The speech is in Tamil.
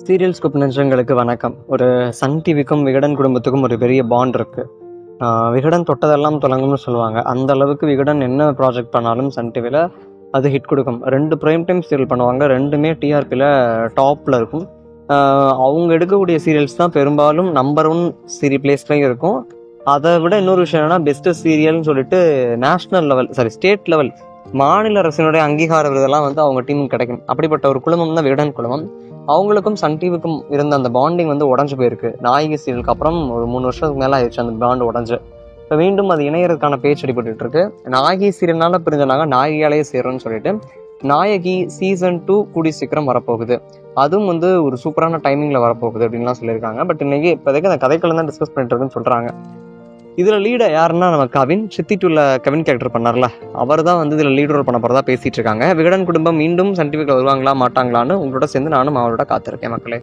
சீரியல் ஸ்கூப் நெஞ்சங்களுக்கு வணக்கம். ஒரு சன் டிவிக்கும் விகடன் குடும்பத்துக்கும் ஒரு பெரிய பாண்ட் இருக்குது. விகடன் தொட்டதெல்லாம் தொடங்கும்னு சொல்லுவாங்க. அந்த அளவுக்கு விகடன் என்ன ப்ராஜெக்ட் பண்ணாலும் சன் டிவியில் அது ஹிட் கொடுக்கும். 2 ப்ரைம் டைம் சீரியல் பண்ணுவாங்க, 2மே டிஆர்பியில் டாப்பில் இருக்கும். அவங்க எடுக்கக்கூடிய சீரியல்ஸ் தான் பெரும்பாலும் நம்பர் 1 பிளேஸ்லையும் இருக்கும். அதை விட இன்னொரு விஷயம் என்னன்னா, பெஸ்ட்டு சீரியல்னு சொல்லிட்டு நேஷ்னல் லெவல் ஸ்டேட் லெவல் மாநில அரசினுடைய அங்கீகார விருதெல்லாம் அவங்க டீமுக்கு கிடைக்கும். அப்படிப்பட்ட ஒரு குழுமம் தான் விகடன் குழுமம். அவங்களுக்கும் சன் டிவிக்கும் இருந்த அந்த பாண்டிங் உடஞ்சு போயிருக்கு. நாயகி சீரியலுக்கு அப்புறம் ஒரு 3 வருஷத்துக்கு மேலே ஆயிடுச்சு அந்த பாண்டு உடஞ்சு. இப்போ மீண்டும் அது இணையறதுக்கான பேச்சு அடிபட்டு இருக்கு. நாயகி சீரியல்னால பிரிஞ்சனாங்க, நாயகியாலேயே சேரும்னு சொல்லிட்டு நாயகி சீசன் 2 கூடி சீக்கிரம் வரப்போகுது. அதுவும் ஒரு சூப்பரான டைமிங்ல வரப்போகுது அப்படின்லாம் சொல்லியிருக்காங்க. பட் இன்னைக்கு இப்போதைக்கு அந்த கதைக்களம் தான் டிஸ்கஸ் பண்ணிட்டு இருக்குன்னு சொல்றாங்க. இதுல லீட யாருன்னா நம்ம கவின் சித்திட்டுள்ள கவின் கேரக்டர் பண்ணார்ல, அவர் தான் இதுல லீட் ரோல் பண்ண போறதா பேசிட்டு இருக்காங்க. விகடன் குடும்பம் மீண்டும் சன் டிவிக்கு வருவாங்களா மாட்டாங்களான்னு உங்களோட சேர்ந்து நானும் அவரோட காத்திருக்கேன் மக்களே.